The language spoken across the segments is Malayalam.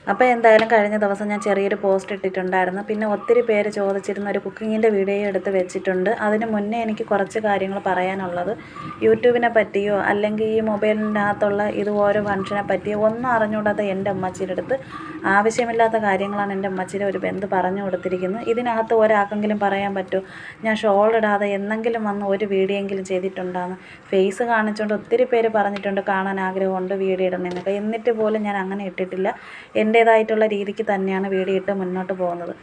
അപ്പോൾ എന്തായാലും കഴിഞ്ഞ ദിവസം ഞാൻ ചെറിയൊരു പോസ്റ്റ് ഇട്ടിട്ടുണ്ടായിരുന്നു. പിന്നെ ഒത്തിരി പേര് ചോദിച്ചിരുന്ന ഒരു കുക്കിങ്ങിൻ്റെ വീഡിയോ എടുത്ത് വെച്ചിട്ടുണ്ട്. അതിന് മുന്നേ എനിക്ക് കുറച്ച് കാര്യങ്ങൾ പറയാനുള്ളത്, യൂട്യൂബിനെ പറ്റിയോ അല്ലെങ്കിൽ ഈ മൊബൈലിനകത്തുള്ള ഇത് ഓരോ ഫംഗ്ഷനെ പറ്റിയോ ഒന്നും അറിഞ്ഞുകൂടാത്ത എൻ്റെ അമ്മച്ചിയുടെ അടുത്ത് ആവശ്യമില്ലാത്ത കാര്യങ്ങളാണ് എൻ്റെ അമ്മച്ചിയുടെ ഒരു ബന്ധു പറഞ്ഞു കൊടുത്തിരിക്കുന്നത്. ഇതിനകത്ത് ഒരാൾക്കെങ്കിലും പറയാൻ പറ്റുമോ ഞാൻ ഷോൾ ഇടാതെ എന്നെങ്കിലും വന്ന് ഒരു വീഡിയോ എങ്കിലും ചെയ്തിട്ടുണ്ടാകുന്നു? ഫേസ് കാണിച്ചുകൊണ്ട് ഒത്തിരി പേര് പറഞ്ഞിട്ടുണ്ട് കാണാൻ ആഗ്രഹമുണ്ട് വീഡിയോ ഇടണമെന്നൊക്കെ, എന്നിട്ട് പോലും ഞാൻ അങ്ങനെ ഇട്ടിട്ടില്ല. എൻ്റേതായിട്ടുള്ള രീതിക്ക് തന്നെയാണ് വീഡിയോ ഇട്ട് മുന്നോട്ട് പോകുന്നത്.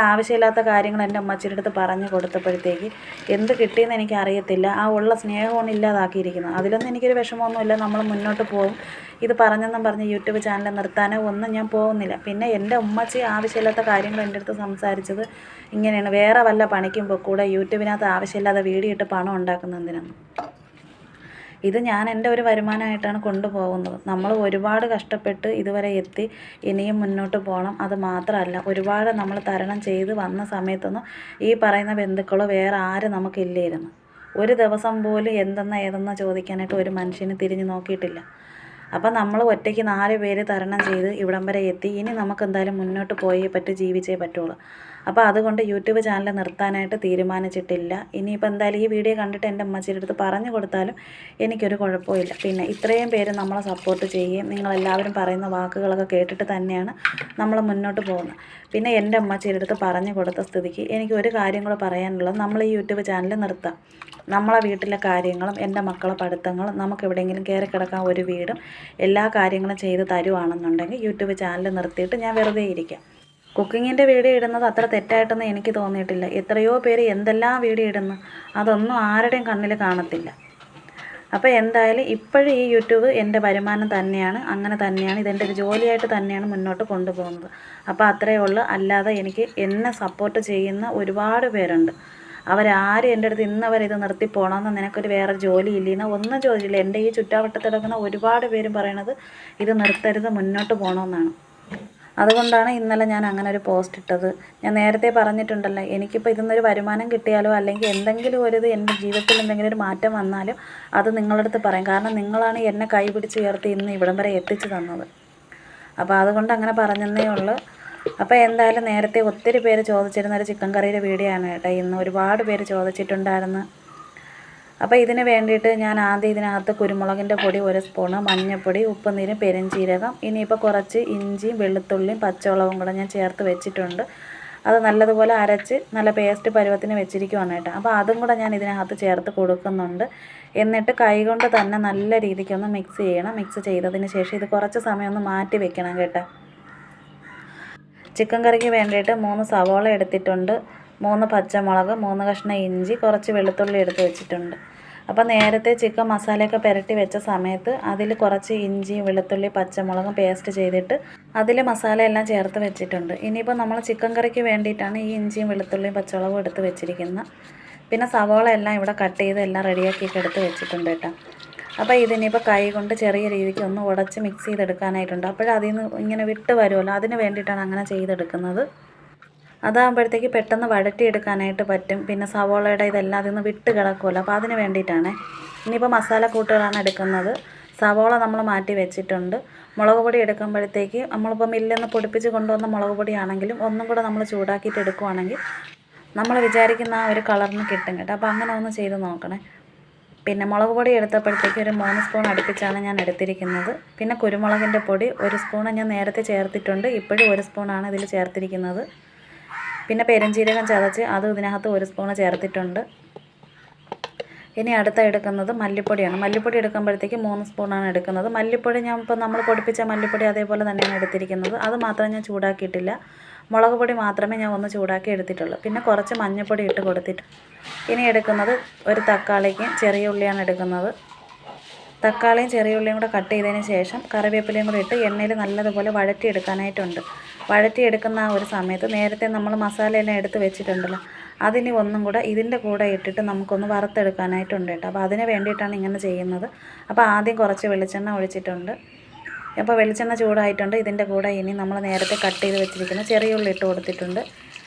ആവശ്യമില്ലാത്ത കാര്യങ്ങൾ എൻ്റെ അമ്മച്ചിയുടെ അടുത്ത് പറഞ്ഞു കൊടുത്തപ്പോഴത്തേക്ക് എന്ത് കിട്ടിയെന്ന് എനിക്ക് അറിയത്തില്ല. ആ ഉള്ള സ്നേഹമാണ് ഇല്ലാതാക്കിയിരിക്കുന്നത്. അതിലൊന്നും എനിക്കൊരു വിഷമമൊന്നുമില്ല, നമ്മൾ മുന്നോട്ട് പോകും. ഇത് പറഞ്ഞെന്നും പറഞ്ഞ് യൂട്യൂബ് ചാനൽ നിർത്താനോ ഒന്നും ഞാൻ പോകുന്നില്ല. പിന്നെ എൻ്റെ ഉമ്മച്ചി ആവശ്യമില്ലാത്ത കാര്യങ്ങൾ എൻ്റെ അടുത്ത് സംസാരിച്ചത് ഇങ്ങനെയാണ്, വേറെ വല്ല പണിക്കും കൂടെ യൂട്യൂബിനകത്ത് ആവശ്യമില്ലാതെ വീഡിയോ ഇട്ട് പണം ഉണ്ടാക്കുന്നതിനാണ്. ഇത് ഞാൻ എൻ്റെ ഒരു വരുമാനമായിട്ടാണ് കൊണ്ടുപോകുന്നത്. നമ്മൾ ഒരുപാട് കഷ്ടപ്പെട്ട് ഇതുവരെ എത്തി, ഇനിയും മുന്നോട്ട് പോകണം. അത് മാത്രമല്ല, ഒരുപാട് നമ്മൾ തരണം ചെയ്ത് വന്ന സമയത്തൊന്നും ഈ പറയുന്ന ബന്ധുക്കളോ വേറെ ആരും നമുക്കില്ലായിരുന്നു. ഒരു ദിവസം പോലും ഏതെന്ന് ചോദിക്കാനായിട്ട് ഒരു മനുഷ്യന് തിരിഞ്ഞു നോക്കിയിട്ടില്ല. അപ്പം നമ്മൾ ഒറ്റയ്ക്ക് 4 പേര് തരണം ചെയ്ത് ഇവിടം വരെ എത്തി. ഇനി നമുക്ക് എന്തായാലും മുന്നോട്ട് പോയേ പറ്റൂ, ജീവിച്ചേ പറ്റുള്ളൂ. അപ്പോൾ അതുകൊണ്ട് യൂട്യൂബ് ചാനൽ നിർത്താനായിട്ട് തീരുമാനിച്ചിട്ടില്ല. ഇനിയിപ്പോൾ എന്തായാലും ഈ വീഡിയോ കണ്ടിട്ട് എൻ്റെ അമ്മച്ചിയുടെ അടുത്ത് പറഞ്ഞു കൊടുത്താലും എനിക്കൊരു കുഴപ്പമില്ല. പിന്നെ ഇത്രയും പേര് നമ്മളെ സപ്പോർട്ട് ചെയ്യുകയും നിങ്ങളെല്ലാവരും പറയുന്ന വാക്കുകളൊക്കെ കേട്ടിട്ട് തന്നെയാണ് നമ്മൾ മുന്നോട്ട് പോകുന്നത്. പിന്നെ എൻ്റെ അമ്മച്ചിയുടെ അടുത്ത് പറഞ്ഞു കൊടുത്ത സ്ഥിതിക്ക് എനിക്ക് ഒരു കാര്യം കൂടെ പറയാനുള്ളത്, നമ്മൾ ഈ യൂട്യൂബ് ചാനൽ നിർത്താം. നമ്മളെ വീട്ടിലെ കാര്യങ്ങളും എൻ്റെ മക്കളെ പഠിത്തങ്ങളും നമുക്ക് എവിടെയെങ്കിലും കയറി കിടക്കാൻ ഒരു വീടും എല്ലാ കാര്യങ്ങളും ചെയ്ത് തരുവാണെന്നുണ്ടെങ്കിൽ യൂട്യൂബ് ചാനൽ നിർത്തിയിട്ട് ഞാൻ വെറുതെ ഇരിക്കാം. കുക്കിങ്ങിൻ്റെ വീഡിയോ ഇടുന്നത് അത്ര തെറ്റായിട്ടൊന്നും എനിക്ക് തോന്നിയിട്ടില്ല. എത്രയോ പേര് എന്തെല്ലാം വീഡിയോ ഇടുന്നു, അതൊന്നും ആരുടെയും കണ്ണിൽ കാണത്തില്ല. അപ്പോൾ എന്തായാലും ഇപ്പോഴും ഈ യൂട്യൂബ് എൻ്റെ വരുമാനം തന്നെയാണ്, അങ്ങനെ തന്നെയാണ്, ഇതെൻ്റെ ഒരു ജോലിയായിട്ട് തന്നെയാണ് മുന്നോട്ട് കൊണ്ടുപോകുന്നത്. അപ്പോൾ അത്രയേ ഉള്ളൂ. അല്ലാതെ എനിക്ക് എന്നെ സപ്പോർട്ട് ചെയ്യുന്ന ഒരുപാട് പേരുണ്ട്. അവരാരും എൻ്റെ അടുത്ത് ഇന്നവരെ ഇത് നിർത്തി പോകണമെന്ന്, നിനക്കൊരു വേറെ ജോലി ഇല്ലെന്ന് ഒന്നും ചോദിച്ചില്ല. എൻ്റെ ഈ ചുറ്റാവട്ടത്ത് കിടക്കുന്ന ഒരുപാട് പേരും പറയണത് ഇത് നിർത്തരുത്, മുന്നോട്ട് പോകണമെന്നാണ്. അതുകൊണ്ടാണ് ഇന്നലെ ഞാൻ അങ്ങനെ ഒരു പോസ്റ്റ് ഇട്ടത്. ഞാൻ നേരത്തെ പറഞ്ഞിട്ടുണ്ടല്ലോ, എനിക്കിപ്പോൾ ഇതിന്നൊരു വരുമാനം കിട്ടിയാലോ അല്ലെങ്കിൽ എന്തെങ്കിലും ഒരു എൻ്റെ ജീവിതത്തിൽ എന്തെങ്കിലും ഒരു മാറ്റം വന്നാലും അത് നിങ്ങളുടെ അടുത്ത് പറയും. കാരണം നിങ്ങളാണ് എന്നെ കൈപിടിച്ച് ഉയർത്തി ഇന്ന് ഇവിടം വരെ എത്തിച്ചു തന്നത്. അപ്പോൾ അതുകൊണ്ട് അങ്ങനെ പറഞ്ഞതേ ഉള്ളൂ. അപ്പോൾ എന്തായാലും നേരത്തെ ഒത്തിരി പേര് ചോദിച്ചിരുന്നൊരു ചിക്കൻ കറിയുടെ വീഡിയോ ആണ് കേട്ടോ. ഇന്ന് ഒരുപാട് പേര് ചോദിച്ചിട്ടുണ്ടായിരുന്നു. അപ്പോൾ ഇതിന് വേണ്ടിയിട്ട് ഞാൻ ആദ്യം ഇതിനകത്ത് കുരുമുളകിൻ്റെ പൊടി 1 സ്പൂണ്, മഞ്ഞൾപ്പൊടി, ഉപ്പുനീരും പെരുംജീരകം, ഇനിയിപ്പോൾ കുറച്ച് ഇഞ്ചിയും വെളുത്തുള്ളിയും പച്ചമുളകും കൂടെ ഞാൻ ചേർത്ത് വെച്ചിട്ടുണ്ട്. അത് നല്ലതുപോലെ അരച്ച് നല്ല പേസ്റ്റ് പരുവത്തിന് വെച്ചിരിക്കുവാണ് കേട്ടോ. അപ്പോൾ അതും കൂടെ ഞാൻ ഇതിനകത്ത് ചേർത്ത് കൊടുക്കുന്നുണ്ട്. എന്നിട്ട് കൈകൊണ്ട് തന്നെ നല്ല രീതിക്കൊന്ന് മിക്സ് ചെയ്യണം. മിക്സ് ചെയ്തതിന് ശേഷം ഇത് കുറച്ച് സമയം ഒന്ന് മാറ്റി വെക്കണം കേട്ടോ. ചിക്കൻ കറിക്ക് വേണ്ടിയിട്ട് 3 സവോള എടുത്തിട്ടുണ്ട്, 3 പച്ചമുളക്, 3 കഷ്ണം ഇഞ്ചി, കുറച്ച് വെളുത്തുള്ളി എടുത്ത് വെച്ചിട്ടുണ്ട്. അപ്പോൾ നേരത്തെ ചിക്കൻ മസാലയൊക്കെ പുരട്ടി വെച്ച സമയത്ത് അതിൽ കുറച്ച് ഇഞ്ചിയും വെളുത്തുള്ളി പച്ചമുളകും പേസ്റ്റ് ചെയ്തിട്ട് അതിൽ മസാല എല്ലാം ചേർത്ത് വെച്ചിട്ടുണ്ട്. ഇനിയിപ്പോൾ നമ്മൾ ചിക്കൻ കറിക്ക് വേണ്ടിയിട്ടാണ് ഈ ഇഞ്ചിയും വെളുത്തുള്ളിയും പച്ചമുളകും എടുത്ത് വെച്ചിരിക്കുന്നത്. പിന്നെ സവോള എല്ലാം ഇവിടെ കട്ട് ചെയ്ത് എല്ലാം റെഡിയാക്കിയിട്ട് എടുത്ത് വെച്ചിട്ടുണ്ട് കേട്ടോ. അപ്പോൾ ഇതിനിപ്പോൾ കൈ കൊണ്ട് ചെറിയ രീതിക്ക് ഒന്ന് ഉടച്ച് മിക്സ് ചെയ്തെടുക്കാനായിട്ടുണ്ട്. അതിൽ നിന്ന് ഇങ്ങനെ വിട്ട് വരുമല്ലോ, അതിന് വേണ്ടിയിട്ടാണ് അങ്ങനെ ചെയ്തെടുക്കുന്നത്. അതാകുമ്പോഴത്തേക്ക് പെട്ടെന്ന് വഴറ്റിയെടുക്കാനായിട്ട് പറ്റും. പിന്നെ സവോളയുടെ ഇതെല്ലാം അതിൽ നിന്ന് വിട്ട് കിടക്കുമല്ലോ, അപ്പോൾ അതിന് വേണ്ടിയിട്ടാണ്. ഇനിയിപ്പോൾ മസാലക്കൂട്ടുകളാണ് എടുക്കുന്നത്. സവോള നമ്മൾ മാറ്റി വെച്ചിട്ടുണ്ട്. മുളക് പൊടി എടുക്കുമ്പോഴത്തേക്ക് നമ്മളിപ്പോൾ മില്ലിൽ നിന്ന് പൊടിപ്പിച്ച് കൊണ്ടുവന്ന മുളക് പൊടിയാണെങ്കിലും ഒന്നും കൂടെ നമ്മൾ ചൂടാക്കിയിട്ട് എടുക്കുവാണെങ്കിൽ നമ്മൾ വിചാരിക്കുന്ന ആ ഒരു കളറിന് കിട്ടും കേട്ടോ. അപ്പോൾ അങ്ങനെ ഒന്ന് ചെയ്ത് നോക്കണേ. പിന്നെ മുളക് പൊടി എടുത്തപ്പോഴത്തേക്ക് ഒരു 3 സ്പൂൺ അടുപ്പിച്ചാണ് ഞാൻ എടുത്തിരിക്കുന്നത്. പിന്നെ കുരുമുളകിൻ്റെ പൊടി 1 സ്പൂണ് ഞാൻ നേരത്തെ ചേർത്തിട്ടുണ്ട്, ഇപ്പോഴും 1 സ്പൂണാണ് ഇതിൽ ചേർത്തിരിക്കുന്നത്. പിന്നെ പെരുംജീരകം ചതച്ച് അത് ഇതിനകത്ത് 1 സ്പൂണ് ചേർത്തിട്ടുണ്ട്. ഇനി അടുത്ത എടുക്കുന്നത് മല്ലിപ്പൊടിയാണ്. മല്ലിപ്പൊടി എടുക്കുമ്പോഴത്തേക്ക് 3 സ്പൂണാണ് എടുക്കുന്നത്. മല്ലിപ്പൊടി നമ്മൾ പൊടിപ്പിച്ച മല്ലിപ്പൊടി അതേപോലെ തന്നെയാണ് എടുത്തിരിക്കുന്നത്. അത് മാത്രം ഞാൻ ചൂടാക്കിയിട്ടില്ല. മുളക് പൊടി മാത്രമേ ഞാൻ ഒന്ന് ചൂടാക്കി എടുത്തിട്ടുള്ളൂ. പിന്നെ കുറച്ച് മഞ്ഞൾപ്പൊടി ഇട്ട് കൊടുത്തിട്ട് ഇനി എടുക്കുന്നത് ഒരു തക്കാളിക്കും ചെറിയ ഉള്ളിയാണ് എടുക്കുന്നത്. തക്കാളിയും ചെറിയ ഉള്ളിയും കൂടെ കട്ട് ചെയ്തതിന് ശേഷം കറിവേപ്പിലയും കൂടെ ഇട്ട് എണ്ണയിൽ നല്ലതുപോലെ വഴറ്റിയെടുക്കാനായിട്ടുണ്ട്. വഴറ്റിയെടുക്കുന്ന ആ ഒരു സമയത്ത് നേരത്തെ നമ്മൾ മസാലയെല്ലാം എടുത്ത് വെച്ചിട്ടുണ്ടല്ലോ, അതിന് ഒന്നും കൂടെ ഇതിൻ്റെ കൂടെ ഇട്ടിട്ട് നമുക്കൊന്ന് വറുത്തെടുക്കാനായിട്ടുണ്ട് കേട്ടോ. അപ്പോൾ അതിന് വേണ്ടിയിട്ടാണ് ഇങ്ങനെ ചെയ്യുന്നത്. അപ്പോൾ ആദ്യം കുറച്ച് വെളിച്ചെണ്ണ ഒഴിച്ചിട്ടുണ്ട്. അപ്പോൾ വെളിച്ചെണ്ണ ചൂടായിട്ടുണ്ട്. ഇതിൻ്റെ കൂടെ ഇനി നമ്മൾ നേരത്തെ കട്ട് ചെയ്ത് വെച്ചിരിക്കുന്ന ചെറിയ ഉള്ളി ഇട്ട് കൊടുത്തിട്ടുണ്ട്.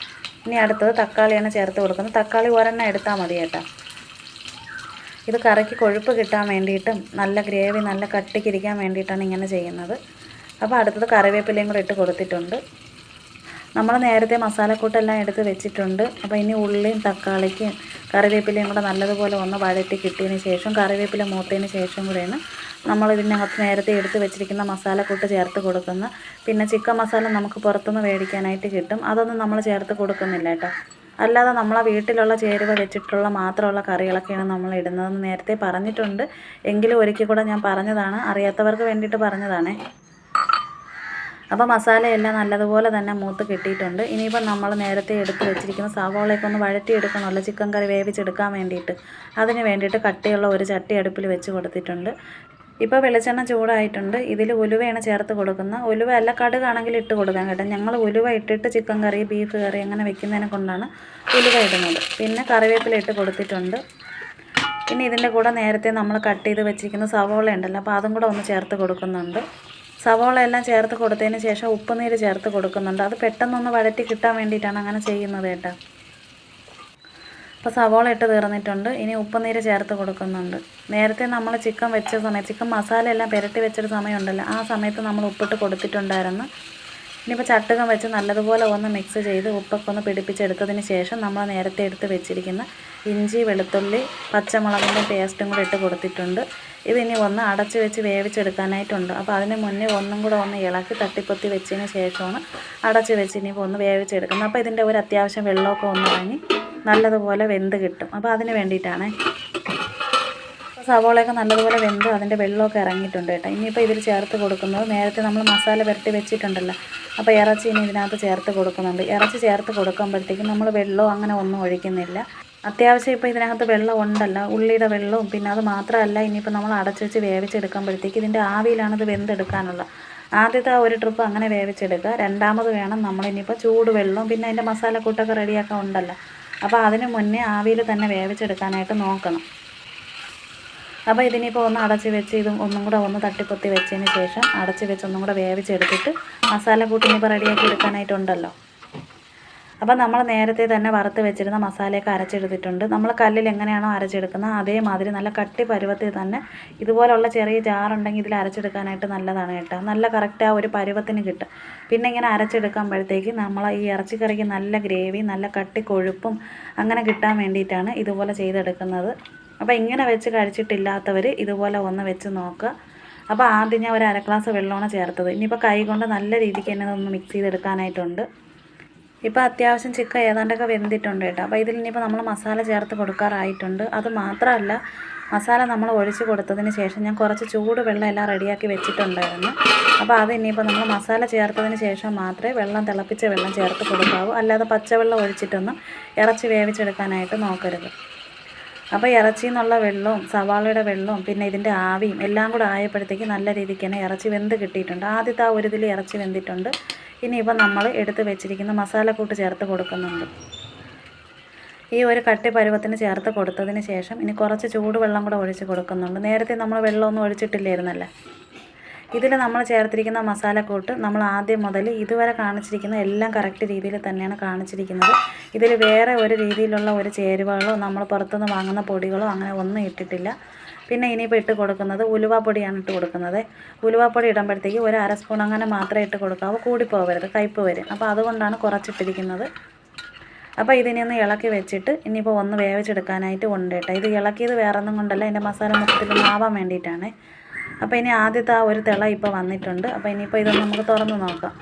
ഇനി അടുത്തത് തക്കാളിയാണ് ചേർത്ത് കൊടുക്കുന്നത്. തക്കാളി ഒരെണ്ണം എടുത്താൽ മതി കേട്ടോ. ഇത് കറിക്ക് കൊഴുപ്പ് കിട്ടാൻ വേണ്ടിയിട്ടും നല്ല ഗ്രേവി നല്ല കട്ടിക്കിരിക്കാൻ വേണ്ടിയിട്ടാണ് ഇങ്ങനെ ചെയ്യുന്നത്. അപ്പോൾ അടുത്തത് കറിവേപ്പിലയും കൂടെ ഇട്ട് കൊടുത്തിട്ടുണ്ട്. നമ്മൾ നേരത്തെ മസാലക്കൂട്ടെല്ലാം എടുത്ത് വെച്ചിട്ടുണ്ട്. അപ്പോൾ ഇനി ഉള്ളിയും തക്കാളിക്കും കറിവേപ്പിലയും കൂടെ നല്ലതുപോലെ ഒന്ന് വഴറ്റി കിട്ടിയതിന് ശേഷം കറിവേപ്പില മൂത്തതിന് ശേഷം കൂടെയാണ് നമ്മൾ ഇതിനകത്ത് നേരത്തെ എടുത്ത് വെച്ചിരിക്കുന്ന മസാലക്കൂട്ട് ചേർത്ത് കൊടുക്കുന്ന. പിന്നെ ചിക്കൻ മസാല നമുക്ക് പുറത്തുനിന്ന് മേടിക്കാനായിട്ട് കിട്ടും, അതൊന്നും നമ്മൾ ചേർത്ത് കൊടുക്കുന്നില്ല കേട്ടോ. അല്ലാതെ നമ്മളെ വീട്ടിലുള്ള ചേരുവ വെച്ചിട്ടുള്ള മാത്രമുള്ള കറികളൊക്കെയാണ് നമ്മൾ ഇടുന്നതെന്ന് നേരത്തെ പറഞ്ഞിട്ടുണ്ട്. എങ്കിലും ഒരിക്കൽ കൂടെ ഞാൻ പറഞ്ഞതാണ്, അറിയാത്തവർക്ക് വേണ്ടിയിട്ട് പറഞ്ഞതാണേ. അപ്പോൾ മസാലയെല്ലാം നല്ലതുപോലെ തന്നെ മൂത്ത് കിട്ടിയിട്ടുണ്ട്. ഇനിയിപ്പം നമ്മൾ നേരത്തെ എടുത്ത് വെച്ചിരിക്കുന്ന സവാളയൊക്കെ ഒന്ന് വഴറ്റിയെടുക്കണമല്ലോ ചിക്കൻ കറി വേവിച്ചെടുക്കാൻ വേണ്ടിയിട്ട്. അതിന് വേണ്ടിയിട്ട് കട്ടിയുള്ള ഒരു ചട്ടി അടുപ്പിൽ വെച്ച് കൊടുത്തിട്ടുണ്ട്. ഇപ്പോൾ വെളിച്ചെണ്ണ ചൂടായിട്ടുണ്ട്. ഇതിൽ ഉലുവയാണ് ചേർത്ത് കൊടുക്കുന്നത്. ഉലുവ അല്ല കടുകാണെങ്കിൽ ഇട്ട് കൊടുക്കാൻ കേട്ടോ. ഞങ്ങൾ ഉലുവ ഇട്ടിട്ട് ചിക്കൻ കറി ബീഫ് കറി അങ്ങനെ വെക്കുന്നതിനെ കൊണ്ടാണ് ഉലുവ ഇടുന്നത്. പിന്നെ കറിവേപ്പില ഇട്ട് കൊടുത്തിട്ടുണ്ട്. പിന്നെ ഇതിൻ്റെ കൂടെ നേരത്തെ നമ്മൾ കട്ട് ചെയ്ത് വെച്ചിരിക്കുന്ന സവാള ഉണ്ടല്ലോ, അപ്പോൾ അതും കൂടെ ഒന്ന് ചേർത്ത് കൊടുക്കുന്നുണ്ട്. സവാള എല്ലാം ചേർത്ത് കൊടുത്തതിന് ശേഷം ഉപ്പുനീര് ചേർത്ത് കൊടുക്കുന്നുണ്ട്. അത് പെട്ടെന്നൊന്ന് വഴറ്റി കിട്ടാൻ വേണ്ടിയിട്ടാണ് അങ്ങനെ ചെയ്യുന്നത് കേട്ടോ. അപ്പോൾ സവാള ഇട്ട് തീർന്നിട്ടുണ്ട്. ഇനി ഉപ്പുനീര് ചേർത്ത് കൊടുക്കുന്നുണ്ട്. നേരത്തെ നമ്മൾ ചിക്കൻ വെച്ച സമയത്ത് ചിക്കൻ മസാല എല്ലാം പുരട്ടി വെച്ചൊരു സമയമുണ്ടല്ലോ, ആ സമയത്ത് നമ്മൾ ഉപ്പിട്ട് കൊടുത്തിട്ടുണ്ടായിരുന്നു. ഇനിയിപ്പോൾ ചട്ടുകം വെച്ച് നല്ലതുപോലെ ഒന്ന് മിക്സ് ചെയ്ത് ഉപ്പൊക്കെ ഒന്ന് പിടിപ്പിച്ചെടുത്തതിന് ശേഷം നമ്മൾ നേരത്തെ എടുത്ത് വെച്ചിരിക്കുന്ന ഇഞ്ചി വെളുത്തുള്ളി പച്ചമുളകിൻ്റെ പേസ്റ്റും കൂടെ ഇട്ട് കൊടുത്തിട്ടുണ്ട്. ഇതിനി ഒന്ന് അടച്ച് വെച്ച് വേവിച്ചെടുക്കാനായിട്ടുണ്ട്. അപ്പോൾ അതിന് മുന്നേ ഒന്നും കൂടെ ഒന്ന് ഇളക്കി തട്ടിപ്പൊത്തി വെച്ചതിന് ശേഷമാണ് അടച്ച് വെച്ച് ഇനിയിപ്പോൾ ഒന്ന് വേവിച്ചെടുക്കുന്നത്. അപ്പോൾ ഇതിൻ്റെ ഒരു അത്യാവശ്യം വെള്ളമൊക്കെ ഒന്ന് ഇറങ്ങി നല്ലതുപോലെ വെന്ത് കിട്ടും. അപ്പോൾ അതിന് വേണ്ടിയിട്ടാണ്. സവാളയൊക്കെ നല്ലതുപോലെ വെന്ത് അതിൻ്റെ വെള്ളമൊക്കെ ഇറങ്ങിയിട്ടുണ്ട് കേട്ടോ. ഇനിയിപ്പോൾ ഇതിൽ ചേർത്ത് കൊടുക്കുന്നത് നേരത്തെ നമ്മൾ മസാല പുരട്ടി വെച്ചിട്ടുണ്ടല്ലോ, അപ്പോൾ ഇറച്ചി ഇനി ഇതിനകത്ത് ചേർത്ത് കൊടുക്കുന്നുണ്ട്. ഇറച്ചി ചേർത്ത് കൊടുക്കുമ്പോഴത്തേക്കും നമ്മൾ വെള്ളവും അങ്ങനെ ഒന്നും ഒഴിക്കുന്നില്ല. അത്യാവശ്യം ഇപ്പോൾ ഇതിനകത്ത് വെള്ളം ഉണ്ടല്ലോ, ഉള്ളിയുടെ വെള്ളവും. പിന്നെ അത് മാത്രമല്ല, ഇനിയിപ്പോൾ നമ്മൾ അടച്ച് വെച്ച് വേവിച്ചെടുക്കുമ്പോഴത്തേക്ക് ഇതിൻ്റെ ആവിയിലാണ് ഇത് വെന്തെടുക്കാനുള്ളത്. ആദ്യത്തെ ഒരു ട്രിപ്പ് അങ്ങനെ വേവിച്ചെടുക്കുക. രണ്ടാമത് വേണം നമ്മളിനിയിപ്പോൾ ചൂട് വെള്ളവും പിന്നെ അതിൻ്റെ മസാലക്കൂട്ടൊക്കെ റെഡിയാക്കാൻ ഉണ്ടല്ലോ, അപ്പോൾ അതിന് മുന്നേ ആവിയിൽ തന്നെ വേവിച്ചെടുക്കാനായിട്ട് നോക്കണം. അപ്പോൾ ഇതിനിപ്പോൾ ഒന്ന് അടച്ച് വെച്ച് ഇതും ഒന്നും കൂടെ ഒന്ന് തട്ടിപ്പൊത്തി വെച്ചതിന് ശേഷം അടച്ച് വെച്ച് ഒന്നും കൂടെ വേവിച്ചെടുത്തിട്ട് മസാലക്കൂട്ട് ഇനിയിപ്പോൾ റെഡിയാക്കി എടുക്കാനായിട്ടുണ്ടല്ലോ. അപ്പോൾ നമ്മൾ നേരത്തെ തന്നെ വറുത്ത് വെച്ചിരുന്ന മസാലയൊക്കെ അരച്ചെടുത്തിട്ടുണ്ട്. നമ്മൾ കല്ലിൽ എങ്ങനെയാണോ അരച്ചെടുക്കുന്നത് അതേമാതിരി നല്ല കട്ടി പരുവത്തിൽ തന്നെ ഇതുപോലുള്ള ചെറിയ ജാറുണ്ടെങ്കിൽ ഇതിൽ അരച്ചെടുക്കാനായിട്ട് നല്ലതാണ് കേട്ടോ. നല്ല കറക്റ്റ് ആ ഒരു പരുവത്തിന് കിട്ടും. പിന്നെ ഇങ്ങനെ അരച്ചെടുക്കുമ്പോഴത്തേക്ക് നമ്മൾ ഈ ഇറച്ചിക്കറിക്ക് നല്ല ഗ്രേവി നല്ല കട്ടി കൊഴുപ്പും അങ്ങനെ കിട്ടാൻ വേണ്ടിയിട്ടാണ് ഇതുപോലെ ചെയ്തെടുക്കുന്നത്. അപ്പോൾ ഇങ്ങനെ വെച്ച് കഴിച്ചിട്ടില്ലാത്തവർ ഇതുപോലെ ഒന്ന് വെച്ച് നോക്കുക. അപ്പോൾ ആദ്യം ഞാൻ ഒരു 1/2 ഗ്ലാസ് വെള്ളമാണ് ചേർത്തത്. ഇനിയിപ്പോൾ കൈ കൊണ്ട് നല്ല രീതിക്ക് തന്നെ ഒന്ന് മിക്സ് ചെയ്തെടുക്കാനായിട്ടുണ്ട്. ഇപ്പോൾ അത്യാവശ്യം ചിക്കൻ ഏതാണ്ടൊക്കെ വെന്തിട്ടുണ്ട് കേട്ടോ. അപ്പോൾ ഇതിൽ ഇനിയിപ്പോൾ നമ്മൾ മസാല ചേർത്ത് കൊടുക്കാറായിട്ടുണ്ട്. അത് മാത്രമല്ല, മസാല നമ്മൾ ഒഴിച്ച് കൊടുത്തതിന് ശേഷം ഞാൻ കുറച്ച് ചൂട് വെള്ളം എല്ലാം റെഡിയാക്കി വെച്ചിട്ടുണ്ടായിരുന്നു. അപ്പോൾ അത് ഇനിയിപ്പോൾ നമ്മൾ മസാല ചേർത്തതിന് ശേഷം മാത്രമേ വെള്ളം തിളപ്പിച്ച വെള്ളം ചേർത്ത് കൊടുക്കാവൂ. അല്ലാതെ പച്ചവെള്ളം ഒഴിച്ചിട്ടൊന്നും ഇറച്ചി വേവിച്ചെടുക്കാനായിട്ട് നോക്കരുത്. അപ്പോൾ ഇറച്ചിയിൽ നിന്നുള്ള വെള്ളവും സവാളയുടെ വെള്ളവും പിന്നെ ഇതിൻ്റെ ആവിയും എല്ലാം കൂടെ ആയപ്പോഴത്തേക്ക് നല്ല രീതിക്ക് തന്നെ ഇറച്ചി വെന്ത് കിട്ടിയിട്ടുണ്ട്. ആദ്യത്തെ ആ ഒരു ഇതിൽ ഇറച്ചി വെന്തിട്ടുണ്ട്. ഇനിയിപ്പോൾ നമ്മൾ എടുത്ത് വെച്ചിരിക്കുന്ന മസാലക്കൂട്ട് ചേർത്ത് കൊടുക്കുന്നുണ്ട്. ഈ ഒരു കട്ടി പരുവത്തിന് ചേർത്ത് കൊടുത്തതിന് ശേഷം ഇനി കുറച്ച് ചൂടുവെള്ളം കൂടെ ഒഴിച്ച് കൊടുക്കുന്നുണ്ട്. നേരത്തെ നമ്മൾ വെള്ളമൊന്നും ഒഴിച്ചിട്ടില്ലായിരുന്നല്ലേ. ഇതിൽ നമ്മൾ ചേർത്തിരിക്കുന്ന മസാലക്കൂട്ട് നമ്മൾ ആദ്യം മുതൽ ഇതുവരെ കാണിച്ചിരിക്കുന്ന എല്ലാം കറക്റ്റ് രീതിയിൽ തന്നെയാണ് കാണിച്ചിരിക്കുന്നത്. ഇതിൽ വേറെ ഒരു രീതിയിലുള്ള ഒരു ചേരുവകളോ നമ്മൾ പുറത്തുനിന്ന് വാങ്ങുന്ന പൊടികളോ അങ്ങനെ ഒന്നും ഇട്ടിട്ടില്ല. പിന്നെ ഇനിയിപ്പോൾ ഇട്ട് കൊടുക്കുന്നത് ഉലുവാപ്പൊടിയാണ് ഇട്ട് കൊടുക്കുന്നത്. ഉലുവാപ്പൊടി ഇടുമ്പോഴത്തേക്ക് ഒരു 1/2 സ്പൂൺ അങ്ങനെ മാത്രമേ ഇട്ട് കൊടുക്കാവൂ, കൂടിപ്പോകരുത്, കയ്പ്പ് വരും. അപ്പോൾ അതുകൊണ്ടാണ് കുറച്ചിട്ടിരിക്കുന്നത്. അപ്പോൾ ഇതിനെ ഒന്ന് ഇളക്കി വെച്ചിട്ട് ഇനിയിപ്പോൾ ഒന്ന് വേവിച്ചെടുക്കാനായിട്ട് ഉണ്ട് കേട്ടോ. ഇത് ഇളക്കിയത് വേറെ ഒന്നും കൊണ്ടല്ല, ഇതിൻ്റെ മസാല മൊത്തത്തിൽ ആവാൻ വേണ്ടിയിട്ടാണ്. അപ്പോൾ ഇനി ആദ്യത്തെ ആ ഒരു തിള ഇപ്പോൾ വന്നിട്ടുണ്ട്. അപ്പോൾ ഇനിയിപ്പോൾ ഇതൊന്ന് നമുക്ക് തുറന്ന് നോക്കാം.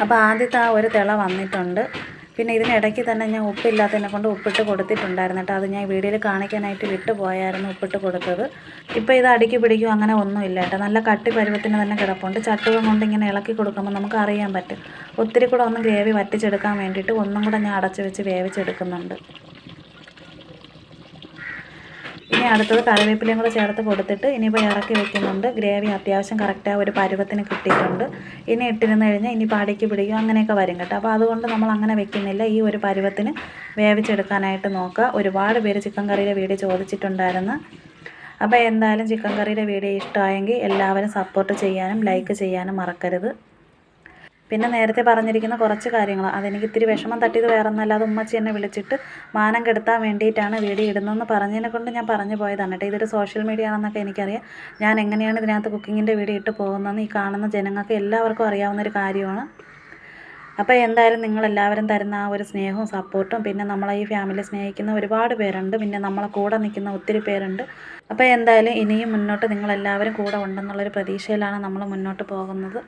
അപ്പോൾ ആദ്യത്തെ ആ ഒരു തിള വന്നിട്ടുണ്ട്. പിന്നെ ഇതിനിടയ്ക്ക് തന്നെ ഞാൻ ഉപ്പില്ലാത്തതിനെ കൊണ്ട് ഉപ്പിട്ട് കൊടുത്തിട്ടുണ്ടായിരുന്നു കേട്ടോ. അത് ഞാൻ വീഡിയോയിൽ കാണിക്കാനായിട്ട് വിട്ടുപോയായിരുന്നു ഉപ്പിട്ട് കൊടുത്തത്. ഇപ്പോൾ ഇത് അടിക്ക് പിടിക്കും അങ്ങനെ ഒന്നുമില്ല കേട്ടോ. നല്ല കട്ടി പരുവത്തിന് തന്നെ കിടപ്പുണ്ട്. ചട്ടുകം കൊണ്ട് ഇങ്ങനെ ഇളക്കി കൊടുക്കുമ്പോൾ നമുക്ക് അറിയാൻ പറ്റും. ഒത്തിരി കൂടെ ഒന്ന് ഗ്രേവി വറ്റിച്ചെടുക്കാൻ വേണ്ടിയിട്ട് ഒന്നും കൂടെ ഞാൻ അടച്ച് വെച്ച് വേവിച്ചെടുക്കുന്നുണ്ട്. ഇനി അടുത്തത് കറിവേപ്പിലയും കൂടെ ചേർത്ത് കൊടുത്തിട്ട് ഇനിയിപ്പോൾ ഇറക്കി വെക്കുന്നുണ്ട്. ഗ്രേവി അത്യാവശ്യം കറക്റ്റ് ആ ഒരു പരുവത്തിന് കിട്ടിയിട്ടുണ്ട്. ഇനി ഇട്ടിരുന്ന് കഴിഞ്ഞാൽ ഇനിയിപ്പോൾ അടിക്ക് പിടിക്കും അങ്ങനെയൊക്കെ വരും കേട്ടോ. അപ്പോൾ അതുകൊണ്ട് നമ്മൾ അങ്ങനെ വെക്കുന്നില്ല. ഈ ഒരു പരുവത്തിന് വേവിച്ചെടുക്കാനായിട്ട് നോക്കുക. ഒരുപാട് പേര് ചിക്കൻ കറിയുടെ വീഡിയോ ചോദിച്ചിട്ടുണ്ടായിരുന്നു. അപ്പോൾ എന്തായാലും ചിക്കൻ കറിയുടെ വീഡിയോ ഇഷ്ടമായെങ്കിൽ എല്ലാവരും സപ്പോർട്ട് ചെയ്യാനും ലൈക്ക് ചെയ്യാനും മറക്കരുത്. പിന്നെ നേരത്തെ പറഞ്ഞിരിക്കുന്ന കുറച്ച് കാര്യങ്ങൾ അതെനിക്ക് ഇത്തിരി വിഷമം തട്ടിയത് വേറെ ഒന്നല്ല, അത് ഉമ്മച്ചി എന്നെ വിളിച്ചിട്ട് മാനം കെടുത്താൻ വേണ്ടിയിട്ടാണ് വീഡിയോ ഇടുന്നതെന്ന് പറഞ്ഞതിനെ കൊണ്ട് ഞാൻ പറഞ്ഞു പോയതാണ് കേട്ടോ. ഇതൊരു സോഷ്യൽ മീഡിയ ആണെന്നൊക്കെ എനിക്കറിയാം. ഞാൻ എങ്ങനെയാണ് ഇതിനകത്ത് കുക്കിങ്ങിൻ്റെ വീഡിയോ ഇട്ട് പോകുന്നതെന്ന് ഈ കാണുന്ന ജനങ്ങൾക്ക് എല്ലാവർക്കും അറിയാവുന്നൊരു കാര്യമാണ്. അപ്പോൾ എന്തായാലും നിങ്ങളെല്ലാവരും തരുന്ന ആ ഒരു സ്നേഹവും സപ്പോർട്ടും, പിന്നെ നമ്മളെ ഈ ഫാമിലി സ്നേഹിക്കുന്ന ഒരുപാട് പേരുണ്ട്, പിന്നെ നമ്മളെ കൂടെ നിൽക്കുന്ന ഒത്തിരി പേരുണ്ട്. അപ്പോൾ എന്തായാലും ഇനിയും മുന്നോട്ട് നിങ്ങളെല്ലാവരും കൂടെ ഉണ്ടെന്നുള്ളൊരു പ്രതീക്ഷയിലാണ് നമ്മൾ മുന്നോട്ട് പോകുന്നത്.